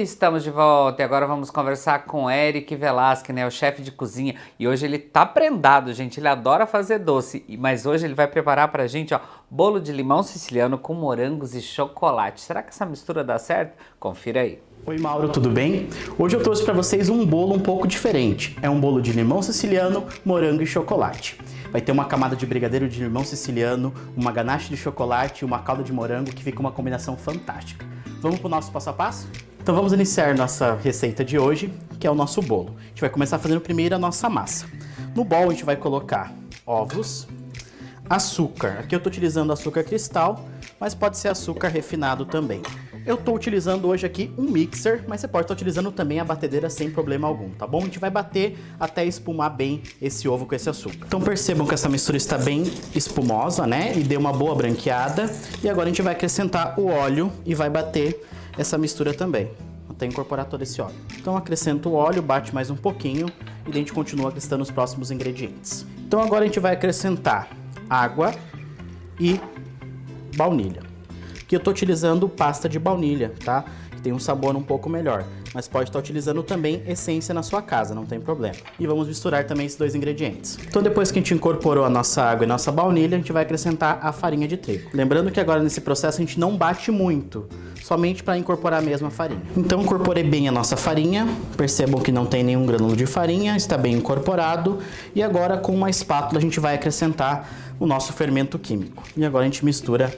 Estamos de volta e agora vamos conversar com Eric Velasquez, né, o chefe de cozinha. E hoje ele tá prendado, gente, ele adora fazer doce, mas hoje ele vai preparar pra gente, ó, bolo de limão siciliano com morangos e chocolate. Será que essa mistura dá certo? Confira aí. Oi Mauro, tudo bem? Hoje eu trouxe para vocês um bolo um pouco diferente. É um bolo de limão siciliano, morango e chocolate. Vai ter uma camada de brigadeiro de limão siciliano, uma ganache de chocolate e uma calda de morango que fica uma combinação fantástica. Vamos para o nosso passo a passo? Então vamos iniciar nossa receita de hoje, que é o nosso bolo. A gente vai começar fazendo primeiro a nossa massa. No bol a gente vai colocar ovos, açúcar. Aqui eu estou utilizando açúcar cristal, mas pode ser açúcar refinado também. Eu estou utilizando hoje aqui um mixer, mas você pode estar utilizando também a batedeira sem problema algum, tá bom? A gente vai bater até espumar bem esse ovo com esse açúcar. Então percebam que essa mistura está bem espumosa, né? E deu uma boa branqueada. E agora a gente vai acrescentar o óleo e vai bater essa mistura também, até incorporar todo esse óleo. Então acrescenta o óleo, bate mais um pouquinho e a gente continua acrescentando os próximos ingredientes. Então agora a gente vai acrescentar água e baunilha. Aqui eu estou utilizando pasta de baunilha, tá? Que tem um sabor um pouco melhor, mas pode estar utilizando também essência na sua casa, não tem problema. E vamos misturar também esses dois ingredientes. Então depois que a gente incorporou a nossa água e a nossa baunilha, a gente vai acrescentar a farinha de trigo. Lembrando que agora nesse processo a gente não bate muito, somente para incorporar mesmo a farinha. Então incorporei bem a nossa farinha, percebam que não tem nenhum grânulo de farinha, está bem incorporado. E agora com uma espátula a gente vai acrescentar o nosso fermento químico. E agora a gente mistura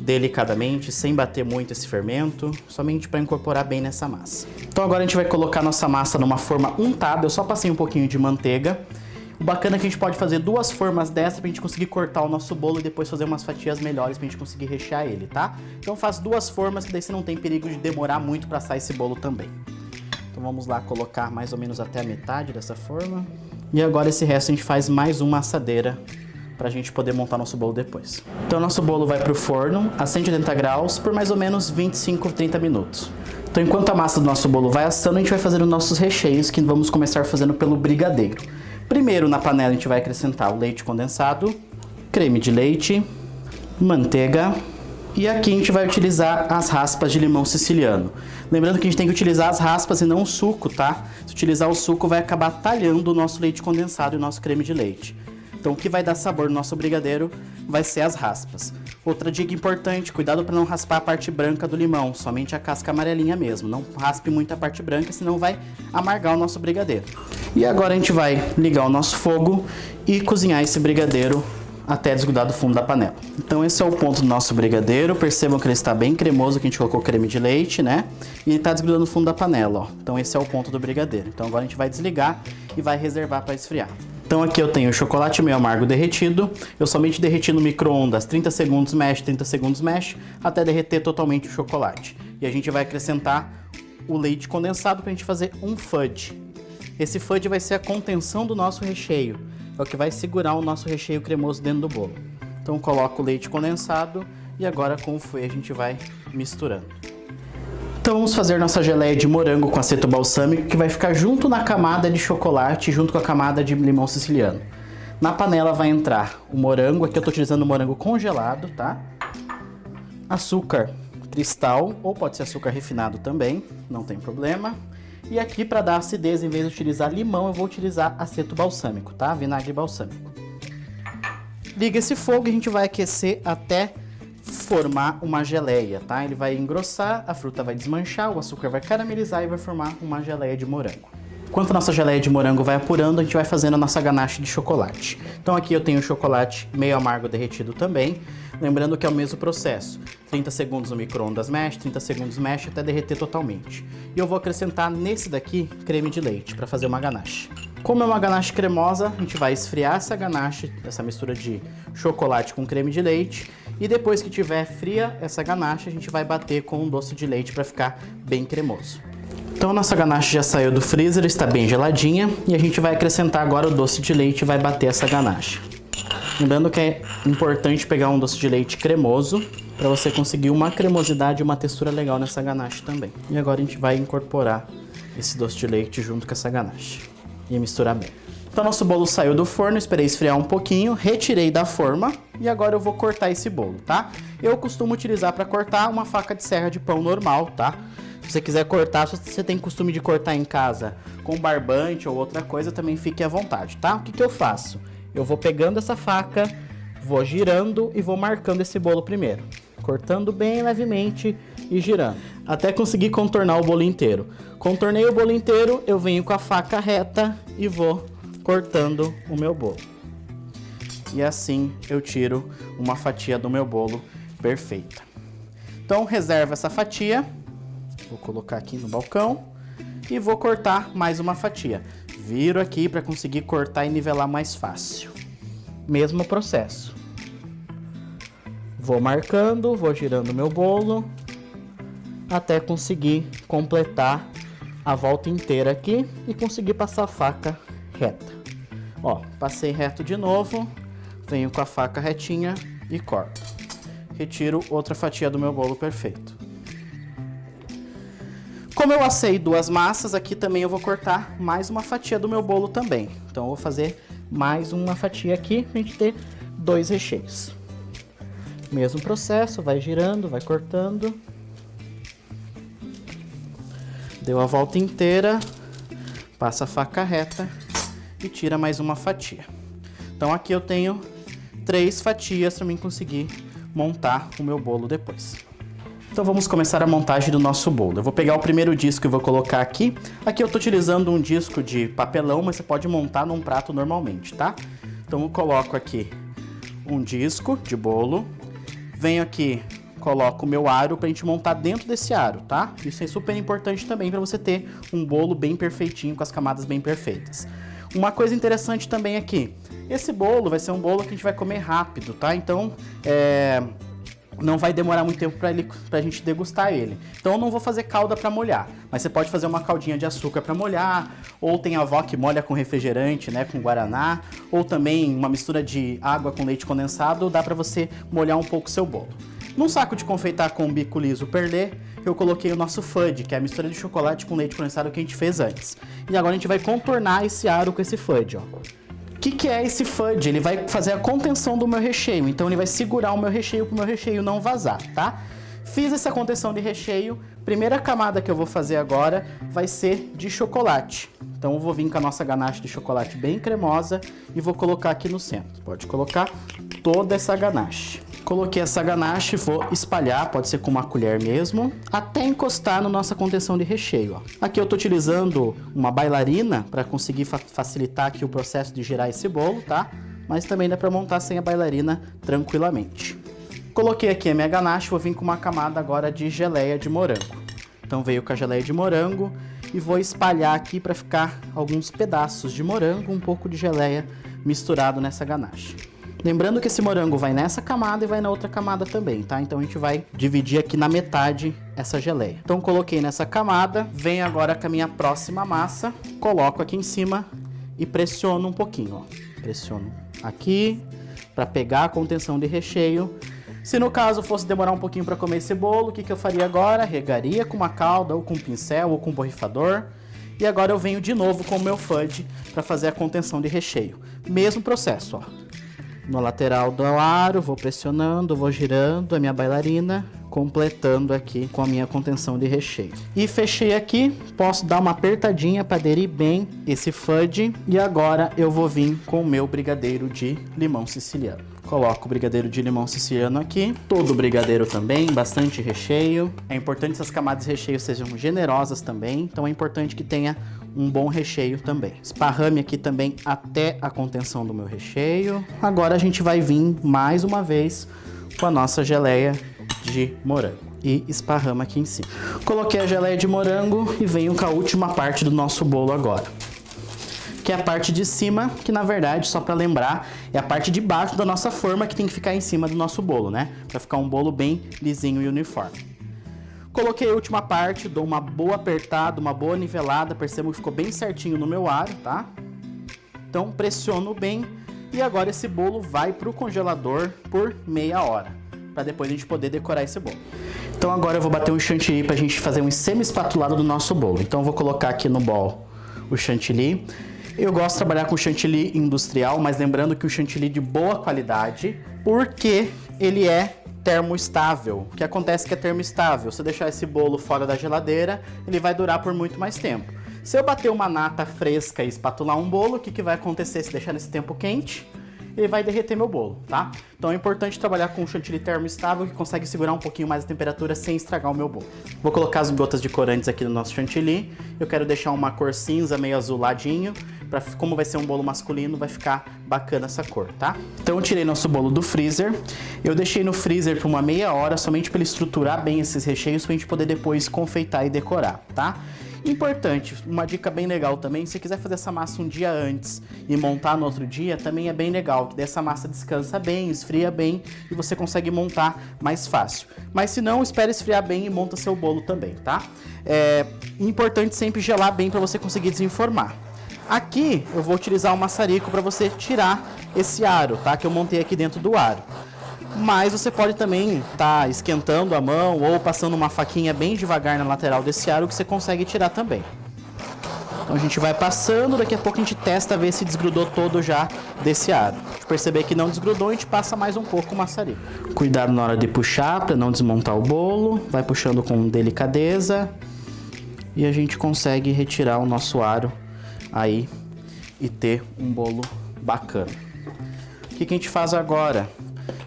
delicadamente, sem bater muito esse fermento, somente para incorporar bem nessa massa. Então agora a gente vai colocar nossa massa numa forma untada, eu só passei um pouquinho de manteiga. O bacana é que a gente pode fazer duas formas dessa pra gente conseguir cortar o nosso bolo e depois fazer umas fatias melhores pra gente conseguir rechear ele, tá? Então faz duas formas que daí você não tem perigo de demorar muito pra assar esse bolo também. Então vamos lá colocar mais ou menos até a metade dessa forma. E agora esse resto a gente faz mais uma assadeira pra gente poder montar nosso bolo depois. Então nosso bolo vai pro forno a 180 graus por mais ou menos 25, 30 minutos. Então enquanto a massa do nosso bolo vai assando, a gente vai fazendo os nossos recheios, que vamos começar fazendo pelo brigadeiro. Primeiro na panela a gente vai acrescentar o leite condensado, creme de leite, manteiga e aqui a gente vai utilizar as raspas de limão siciliano. Lembrando que a gente tem que utilizar as raspas e não o suco, tá? Se utilizar o suco vai acabar talhando o nosso leite condensado e o nosso creme de leite. Então o que vai dar sabor no nosso brigadeiro vai ser as raspas. Outra dica importante, cuidado para não raspar a parte branca do limão, somente a casca amarelinha mesmo. Não raspe muito a parte branca, senão vai amargar o nosso brigadeiro. E agora a gente vai ligar o nosso fogo e cozinhar esse brigadeiro até desgrudar do fundo da panela. Então esse é o ponto do nosso brigadeiro, percebam que ele está bem cremoso, que a gente colocou creme de leite, né? E ele está desgrudando no fundo da panela, ó. Então esse é o ponto do brigadeiro. Então agora a gente vai desligar e vai reservar para esfriar. Então aqui eu tenho o chocolate meio amargo derretido, eu somente derreti no micro-ondas 30 segundos mexe, 30 segundos mexe, até derreter totalmente o chocolate. E a gente vai acrescentar o leite condensado para a gente fazer um fudge. Esse fudge vai ser a contenção do nosso recheio, é o que vai segurar o nosso recheio cremoso dentro do bolo. Então coloco o leite condensado e agora com o fouet a gente vai misturando. Então vamos fazer nossa geleia de morango com aceto balsâmico, que vai ficar junto na camada de chocolate, junto com a camada de limão siciliano. Na panela vai entrar o morango, aqui eu estou utilizando o morango congelado, tá? Açúcar cristal, ou pode ser açúcar refinado também, não tem problema. E aqui para dar acidez, em vez de utilizar limão, eu vou utilizar aceto balsâmico, tá? Vinagre balsâmico. Liga esse fogo e a gente vai aquecer até formar uma geleia, tá? Ele vai engrossar, a fruta vai desmanchar, o açúcar vai caramelizar e vai formar uma geleia de morango. Enquanto a nossa geleia de morango vai apurando, a gente vai fazendo a nossa ganache de chocolate. Então aqui eu tenho o chocolate meio amargo derretido também, lembrando que é o mesmo processo. 30 segundos no micro-ondas mexe, 30 segundos mexe até derreter totalmente. E eu vou acrescentar nesse daqui creme de leite para fazer uma ganache. Como é uma ganache cremosa, a gente vai esfriar essa ganache, essa mistura de chocolate com creme de leite. E depois que tiver fria essa ganache, a gente vai bater com um doce de leite para ficar bem cremoso. Então a nossa ganache já saiu do freezer, está bem geladinha. E a gente vai acrescentar agora o doce de leite e vai bater essa ganache. Lembrando que é importante pegar um doce de leite cremoso, para você conseguir uma cremosidade e uma textura legal nessa ganache também. E agora a gente vai incorporar esse doce de leite junto com essa ganache e misturar bem. Então nosso bolo saiu do forno, esperei esfriar um pouquinho, retirei da forma e agora eu vou cortar esse bolo, tá? Eu costumo utilizar para cortar uma faca de serra de pão normal, tá? Se você quiser cortar, se você tem costume de cortar em casa com barbante ou outra coisa, também fique à vontade, tá? O que eu faço? Eu vou pegando essa faca, vou girando e vou marcando esse bolo primeiro. Cortando bem levemente e girando, até conseguir contornar o bolo inteiro. Contornei o bolo inteiro, eu venho com a faca reta e vou cortando o meu bolo. E assim eu tiro uma fatia do meu bolo perfeita. Então reserva essa fatia, vou colocar aqui no balcão e vou cortar mais uma fatia. Viro aqui para conseguir cortar e nivelar mais fácil. Mesmo processo. Vou marcando, vou girando meu bolo até conseguir completar a volta inteira aqui e conseguir passar a faca reta. Ó, passei reto de novo, venho com a faca retinha e corto. Retiro outra fatia do meu bolo perfeito. Como eu assei duas massas, aqui também eu vou cortar mais uma fatia do meu bolo também. Então eu vou fazer mais uma fatia aqui pra gente ter dois recheios. Mesmo processo, vai girando, vai cortando. Deu a volta inteira, passa a faca reta e tira mais uma fatia. Então aqui eu tenho 3 fatias para mim conseguir montar o meu bolo depois. Então vamos começar a montagem do nosso bolo. Eu vou pegar o primeiro disco e vou colocar aqui. Aqui eu estou utilizando um disco de papelão, mas você pode montar num prato normalmente, tá? Então eu coloco aqui um disco de bolo. Venho aqui, coloco o meu aro pra gente montar dentro desse aro, tá? Isso é super importante também para você ter um bolo bem perfeitinho, com as camadas bem perfeitas. Uma coisa interessante também aqui, esse bolo vai ser um bolo que a gente vai comer rápido, tá? Então, não vai demorar muito tempo pra gente degustar ele. Então eu não vou fazer calda para molhar, mas você pode fazer uma caldinha de açúcar para molhar, ou tem a avó que molha com refrigerante, né, com guaraná, ou também uma mistura de água com leite condensado, dá para você molhar um pouco o seu bolo. Num saco de confeitar com bico liso perlê, eu coloquei o nosso fudge, que é a mistura de chocolate com leite condensado que a gente fez antes. E agora a gente vai contornar esse aro com esse fudge, ó. O que é esse fudge? Ele vai fazer a contenção do meu recheio, então ele vai segurar o meu recheio para o meu recheio não vazar, tá? Fiz essa contenção de recheio, primeira camada que eu vou fazer agora vai ser de chocolate. Então eu vou vir com a nossa ganache de chocolate bem cremosa e vou colocar aqui no centro. Pode colocar toda essa ganache. Coloquei essa ganache, vou espalhar, pode ser com uma colher mesmo, até encostar na nossa contenção de recheio, ó. Aqui eu estou utilizando uma bailarina para conseguir facilitar aqui o processo de girar esse bolo, tá? Mas também dá para montar sem a bailarina tranquilamente. Coloquei aqui a minha ganache, vou vir com uma camada agora de geleia de morango. Então veio com a geleia de morango e vou espalhar aqui para ficar alguns pedaços de morango, um pouco de geleia misturado nessa ganache. Lembrando que esse morango vai nessa camada e vai na outra camada também, tá? Então a gente vai dividir aqui na metade essa geleia. Então coloquei nessa camada, venho agora com a minha próxima massa, coloco aqui em cima e pressiono um pouquinho, ó. Pressiono aqui para pegar a contenção de recheio. Se no caso fosse demorar um pouquinho para comer esse bolo, o que eu faria agora? Regaria com uma calda ou com um pincel ou com um borrifador. E agora eu venho de novo com o meu fudge para fazer a contenção de recheio. Mesmo processo, ó. No lateral do aro, vou pressionando, vou girando a minha bailarina, completando aqui com a minha contenção de recheio. E fechei aqui, posso dar uma apertadinha para aderir bem esse fudge. E agora eu vou vir com o meu brigadeiro de limão siciliano. Coloco o brigadeiro de limão siciliano aqui, todo o brigadeiro também, bastante recheio. É importante que essas camadas de recheio sejam generosas também, então é importante que tenha um bom recheio também. Esparrame aqui também até a contenção do meu recheio. Agora a gente vai vir mais uma vez com a nossa geleia de morango e esparrama aqui em cima. Coloquei a geleia de morango e venho com a última parte do nosso bolo agora, que é a parte de cima, que na verdade, só para lembrar, é a parte de baixo da nossa forma que tem que ficar em cima do nosso bolo, né? Para ficar um bolo bem lisinho e uniforme. Coloquei a última parte, dou uma boa apertada, uma boa nivelada, percebo que ficou bem certinho no meu aro, tá? Então pressiono bem e agora esse bolo vai pro congelador por meia hora, para depois a gente poder decorar esse bolo. Então agora eu vou bater um chantilly pra gente fazer um semi-espatulado do nosso bolo. Então eu vou colocar aqui no bowl o chantilly. Eu gosto de trabalhar com chantilly industrial, mas lembrando que o chantilly de boa qualidade, porque ele é termoestável. O que acontece que é termoestável? Se eu deixar esse bolo fora da geladeira, ele vai durar por muito mais tempo. Se eu bater uma nata fresca e espatular um bolo, o que vai acontecer se deixar nesse tempo quente? Ele vai derreter meu bolo, tá? Então é importante trabalhar com um chantilly termoestável que consegue segurar um pouquinho mais a temperatura sem estragar o meu bolo. Vou colocar as gotas de corantes aqui no nosso chantilly. Eu quero deixar uma cor cinza, meio azuladinho, como vai ser um bolo masculino, vai ficar bacana essa cor, tá? Então eu tirei nosso bolo do freezer. Eu deixei no freezer por uma meia hora, somente para ele estruturar bem esses recheios, pra gente poder depois confeitar e decorar, tá? Importante, uma dica bem legal também, se você quiser fazer essa massa um dia antes e montar no outro dia, também é bem legal, que daí essa massa descansa bem, esfria bem e você consegue montar mais fácil. Mas se não, espere esfriar bem e monta seu bolo também, tá? É importante sempre gelar bem para você conseguir desenformar. Aqui eu vou utilizar o maçarico para você tirar esse aro, tá? Que eu montei aqui dentro do aro. Mas você pode também estar esquentando a mão ou passando uma faquinha bem devagar na lateral desse aro que você consegue tirar também. Então a gente vai passando, daqui a pouco a gente testa ver se desgrudou todo já desse aro. Se perceber que não desgrudou, a gente passa mais um pouco o maçarico. Cuidado na hora de puxar para não desmontar o bolo, vai puxando com delicadeza e a gente consegue retirar o nosso aro aí e ter um bolo bacana. O que a gente faz agora?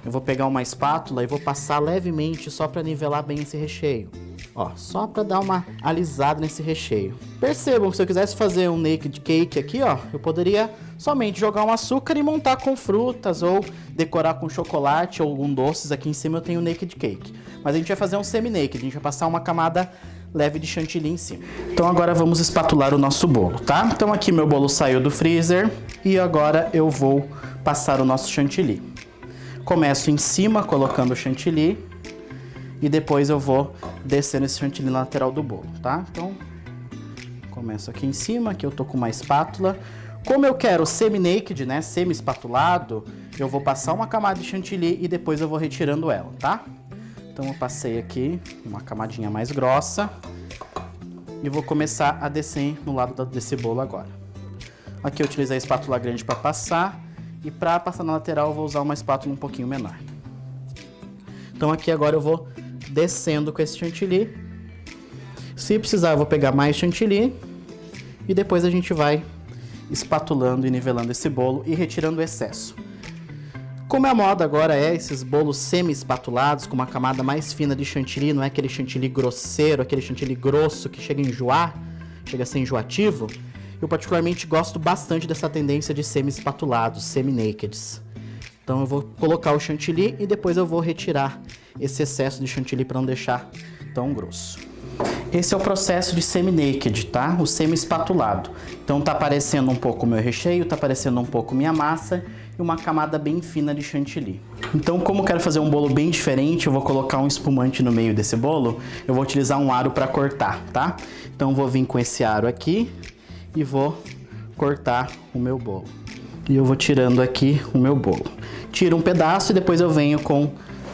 Eu vou pegar uma espátula e vou passar levemente só para nivelar bem esse recheio. Ó, só para dar uma alisada nesse recheio. Percebam que se eu quisesse fazer um naked cake aqui, ó, eu poderia somente jogar um açúcar e montar com frutas ou decorar com chocolate ou algum doces. Aqui em cima eu tenho naked cake. Mas a gente vai fazer um semi-naked, a gente vai passar uma camada leve de chantilly em cima. Então agora vamos espatular o nosso bolo, tá? Então aqui meu bolo saiu do freezer e agora eu vou passar o nosso chantilly. Começo em cima colocando o chantilly e depois eu vou descendo esse chantilly na lateral do bolo, tá? Então, começo aqui em cima, que eu tô com uma espátula. Como eu quero semi-naked, né, semi-espatulado, eu vou passar uma camada de chantilly e depois eu vou retirando ela, tá? Então eu passei aqui uma camadinha mais grossa e vou começar a descer no lado desse bolo agora. Aqui eu utilizei a espátula grande para passar. E para passar na lateral eu vou usar uma espátula um pouquinho menor. Então aqui agora eu vou descendo com esse chantilly. Se precisar eu vou pegar mais chantilly. E depois a gente vai espatulando e nivelando esse bolo e retirando o excesso. Como a moda agora é esses bolos semi-espatulados com uma camada mais fina de chantilly, não é aquele chantilly grosseiro, aquele chantilly grosso que chega a enjoar, chega a ser enjoativo. Eu particularmente gosto bastante dessa tendência de semi-espatulados, semi-nakeds. Então eu vou colocar o chantilly e depois eu vou retirar esse excesso de chantilly para não deixar tão grosso. Esse é o processo de semi-naked, tá? O semi-espatulado. Então tá aparecendo um pouco o meu recheio, tá aparecendo um pouco minha massa e uma camada bem fina de chantilly. Então, como eu quero fazer um bolo bem diferente, eu vou colocar um espumante no meio desse bolo, eu vou utilizar um aro para cortar, tá? Então eu vou vir com esse aro aqui e vou cortar o meu bolo. E eu vou tirando aqui o meu bolo. Tiro um pedaço e depois eu venho com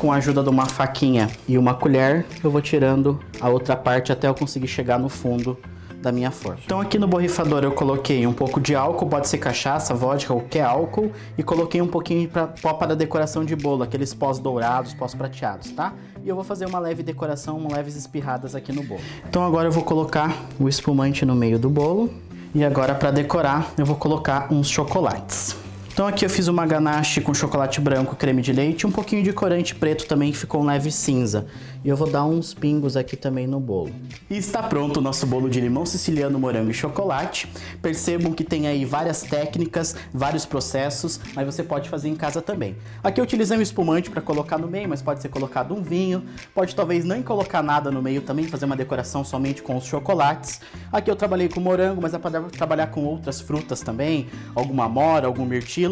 a ajuda de uma faquinha e uma colher, eu vou tirando a outra parte até eu conseguir chegar no fundo da minha forma. Então aqui no borrifador eu coloquei um pouco de álcool, pode ser cachaça, vodka, qualquer álcool, e coloquei um pouquinho de pó para decoração de bolo, aqueles pós dourados, pós prateados, tá? E eu vou fazer uma leve decoração, leves espirradas aqui no bolo. Então agora eu vou colocar o espumante no meio do bolo. E agora para decorar eu vou colocar uns chocolates. Então aqui eu fiz uma ganache com chocolate branco, creme de leite e um pouquinho de corante preto também que ficou um leve cinza. E eu vou dar uns pingos aqui também no bolo. E está pronto o nosso bolo de limão siciliano, morango e chocolate. Percebam que tem aí várias técnicas, vários processos, mas você pode fazer em casa também. Aqui eu utilizei um espumante para colocar no meio, mas pode ser colocado um vinho. Pode talvez nem colocar nada no meio também, fazer uma decoração somente com os chocolates. Aqui eu trabalhei com morango, mas dá para trabalhar com outras frutas também, alguma amora, algum mirtilo.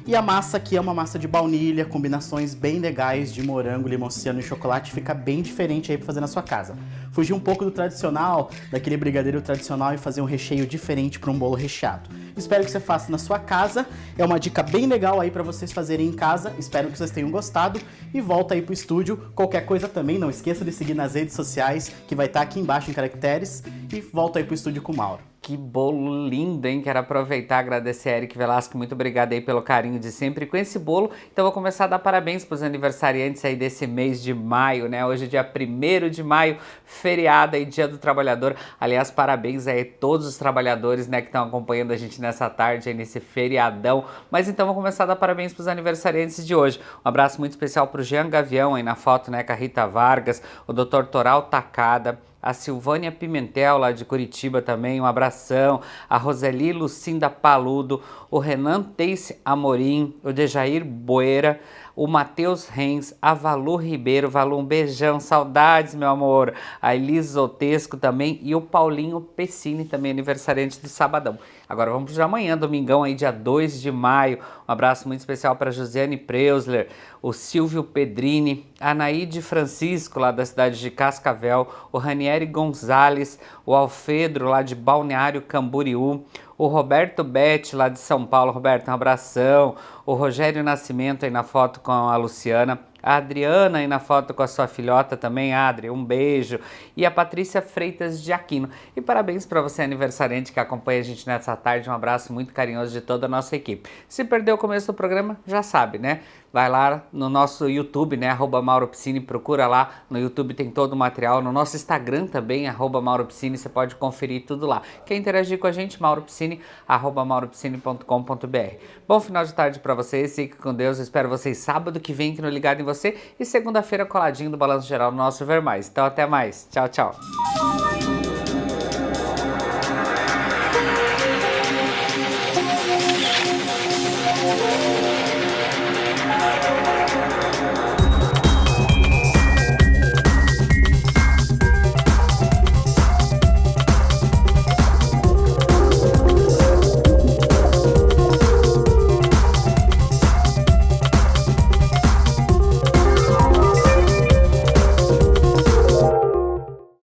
E a massa aqui é uma massa de baunilha, combinações bem legais de morango, limão siciliano e chocolate, fica bem diferente aí para fazer na sua casa. Fugir um pouco do tradicional, daquele brigadeiro tradicional e fazer um recheio diferente para um bolo recheado. Espero que você faça na sua casa, é uma dica bem legal aí para vocês fazerem em casa, espero que vocês tenham gostado e volta aí pro estúdio. Qualquer coisa também, não esqueça de seguir nas redes sociais, que vai estar aqui embaixo em caracteres, e volta aí pro estúdio com o Mauro. Que bolo lindo, hein? Quero aproveitar e agradecer a Eric Velasco, muito obrigado aí pelo carinho de sempre com esse bolo. Então vou começar a dar parabéns para os aniversariantes aí desse mês de maio, né? Hoje é dia 1º de maio, feriado aí, Dia do Trabalhador. Aliás, parabéns aí a todos os trabalhadores, né, que estão acompanhando a gente nessa tarde aí, nesse feriadão. Mas então vou começar a dar parabéns para os aniversariantes de hoje. Um abraço muito especial para o Jean Gavião aí na foto, né, com a Rita Vargas, o Dr. Toral Takada, a Silvânia Pimentel, lá de Curitiba também, um abração, a Roseli Lucinda Paludo, o Renan Teice Amorim, o Dejair Boeira, o Matheus Renz, a Valu Ribeiro, Valu, um beijão, saudades, meu amor, a Elis Zotesco também e o Paulinho Pessini, também aniversariante do sabadão. Agora vamos para amanhã, domingão aí, dia 2 de maio, um abraço muito especial para Josiane Preusler, o Silvio Pedrini, a Naide Francisco, lá da cidade de Cascavel, o Ranieri Gonzalez, o Alfredo, lá de Balneário Camboriú, o Roberto Betti, lá de São Paulo. Roberto, um abração. O Rogério Nascimento aí na foto com a Luciana. A Adriana aí na foto com a sua filhota também, Adri, um beijo. E a Patrícia Freitas de Aquino. E parabéns para você, aniversariante, que acompanha a gente nessa tarde. Um abraço muito carinhoso de toda a nossa equipe. Se perdeu o começo do programa, já sabe, né? Vai lá no nosso YouTube, né? @MauroPsini, procura lá. No YouTube tem todo o material. No nosso Instagram também, @MauroPsini, você pode conferir tudo lá. Quer interagir com a gente? MauroPsini, @MauroPsini.com.br. Bom final de tarde para vocês, fique com Deus. Eu espero vocês sábado que vem aqui no Ligado em Você e segunda-feira coladinho do Balanço Geral no nosso Ver Mais. Então até mais. Tchau, tchau.